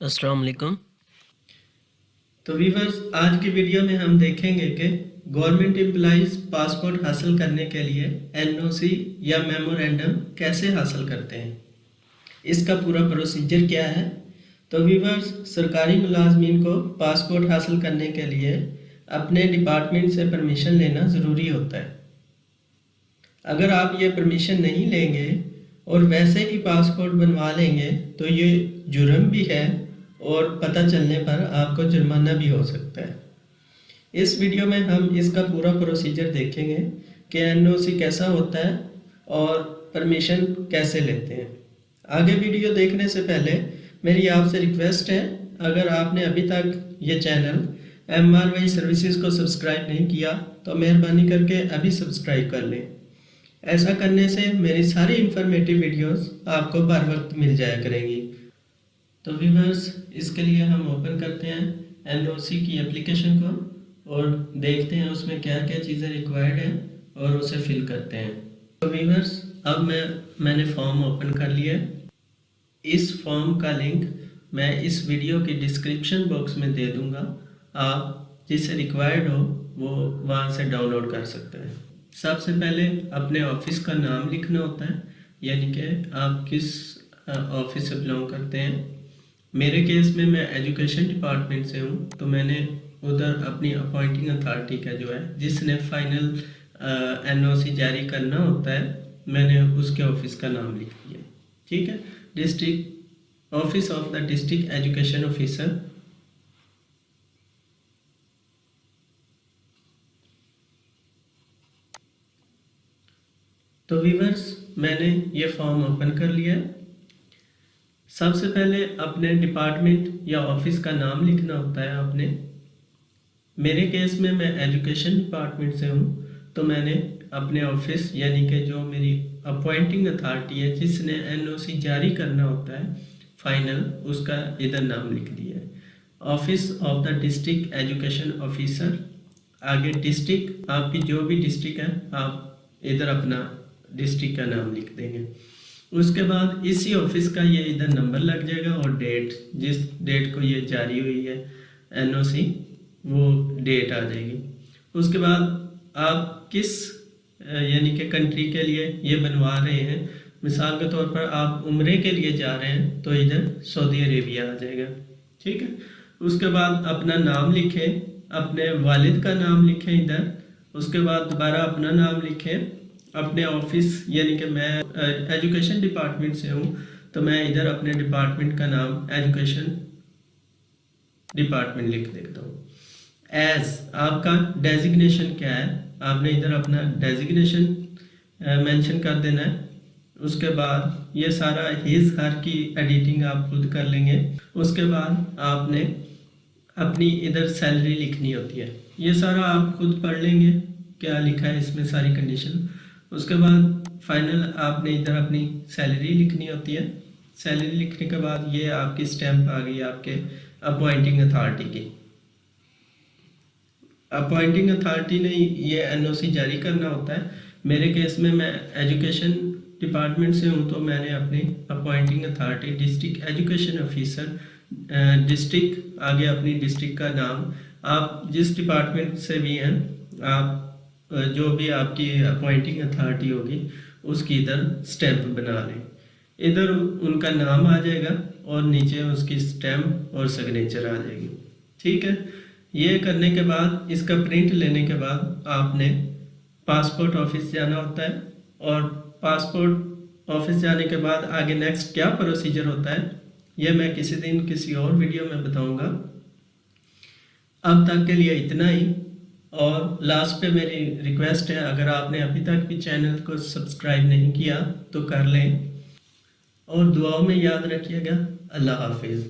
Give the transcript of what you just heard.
अस्सलाम वालेकुम। तो व्यूवर्स, आज की वीडियो में हम देखेंगे कि गवर्नमेंट एम्प्लॉइज पासपोर्ट हासिल करने के लिए एनओसी या मेमोरेंडम कैसे हासिल करते हैं, इसका पूरा प्रोसीजर क्या है। तो व्यूवर्स, सरकारी मुलाजमीन को पासपोर्ट हासिल करने के लिए अपने डिपार्टमेंट से परमिशन लेना ज़रूरी होता है। अगर आप ये परमिशन नहीं लेंगे और वैसे ही पासपोर्ट बनवा लेंगे तो ये जुर्म भी है और पता चलने पर आपको जुर्माना भी हो सकता है। इस वीडियो में हम इसका पूरा प्रोसीजर देखेंगे कि एनओसी कैसा होता है और परमिशन कैसे लेते हैं। आगे वीडियो देखने से पहले मेरी आपसे रिक्वेस्ट है, अगर आपने अभी तक ये चैनल MRY सर्विसेज को सब्सक्राइब नहीं किया तो मेहरबानी करके अभी सब्सक्राइब कर लें। ऐसा करने से मेरी सारी इंफॉर्मेटिव वीडियोस आपको बर वक्त मिल जाया करेंगी। तो व्यूअर्स, इसके लिए हम ओपन करते हैं एनओसी की एप्लीकेशन को और देखते हैं उसमें क्या क्या चीज़ें रिक्वायर्ड हैं और उसे फिल करते हैं। तो व्यूअर्स, अब मैंने फॉर्म ओपन कर लिया। इस फॉर्म का लिंक मैं इस वीडियो की डिस्क्रिप्शन बॉक्स में दे दूंगा। आप जिसे रिक्वायर्ड हो वो वहाँ से डाउनलोड कर सकते हैं। सबसे पहले अपने ऑफिस का नाम लिखना होता है, यानी कि आप किस ऑफिस से बिलोंग करते हैं। मेरे केस में मैं एजुकेशन डिपार्टमेंट से हूँ, तो मैंने उधर अपनी अपॉइंटिंग अथॉरिटी का जो है जिसने फाइनल एनओसी जारी करना होता है, मैंने उसके ऑफिस का नाम लिख दिया। ठीक है, district office of the district education officer. तो व्यूअर्स, मैंने ये फॉर्म ओपन कर लिया। सबसे पहले अपने डिपार्टमेंट या ऑफिस का नाम लिखना होता है आपने। मेरे केस में मैं एजुकेशन डिपार्टमेंट से हूँ, तो मैंने अपने ऑफिस यानी कि जो मेरी अपॉइंटिंग अथॉरिटी है जिसने एनओसी जारी करना होता है फाइनल, उसका इधर नाम लिख दिया है, office of the district education officer. आगे डिस्ट्रिक्ट, आपकी जो भी डिस्ट्रिक्ट है आप इधर अपना डिस्ट्रिक्ट का नाम लिख देंगे। उसके बाद इसी ऑफिस का ये इधर नंबर लग जाएगा और डेट, जिस डेट को ये जारी हुई है एनओसी, वो डेट आ जाएगी। उसके बाद आप किस यानी कि कंट्री के लिए ये बनवा रहे हैं। मिसाल के तौर पर आप उम्रे के लिए जा रहे हैं तो इधर सऊदी अरेबिया आ जाएगा। ठीक है, उसके बाद अपना नाम लिखें, अपने वालिद का नाम लिखें इधर। उसके बाद दोबारा अपना नाम लिखें, अपने ऑफिस यानी कि मैं एजुकेशन डिपार्टमेंट से हूँ तो मैं इधर अपने डिपार्टमेंट का नाम एजुकेशन डिपार्टमेंट लिख देता हूँ। एज आपका डेजिग्नेशन क्या है, आपने इधर अपना डेजिग्नेशन मेंशन कर देना है। उसके बाद ये सारा हिज हर की एडिटिंग आप खुद कर लेंगे। उसके बाद आपने अपनी इधर सैलरी लिखनी होती है, ये सारा आप खुद पढ़ लेंगे क्या लिखा है इसमें सारी कंडीशन। उसके बाद फाइनल आपने इधर अपनी सैलरी लिखनी होती है। सैलरी लिखने के बाद ये आपकी स्टैंप आ गई आपके अपॉइंटिंग अथॉरिटी की। अपॉइंटिंग अथॉरिटी ने ये एनओसी जारी करना होता है। मेरे केस में मैं एजुकेशन डिपार्टमेंट से हूँ, तो मैंने अपनी appointing authority district education officer, district आगे अपनी डिस्ट्रिक्ट का नाम, आप जिस डिपार्टमेंट से भी हैं आप जो भी आपकी अपॉइंटिंग अथॉरिटी होगी उसकी इधर स्टैंप बना लें। इधर उनका नाम आ जाएगा और नीचे उसकी स्टैंप और सिग्नेचर आ जाएगी। ठीक है, ये करने के बाद इसका प्रिंट लेने के बाद आपने पासपोर्ट ऑफिस जाना होता है और पासपोर्ट ऑफिस जाने के बाद आगे नेक्स्ट क्या प्रोसीजर होता है ये मैं किसी दिन किसी और वीडियो में बताऊंगा। अब तक के लिए इतना ही। और लास्ट पे मेरी रिक्वेस्ट है, अगर आपने अभी तक भी चैनल को सब्सक्राइब नहीं किया तो कर लें और दुआओं में याद रखिएगा। अल्लाह हाफिज़।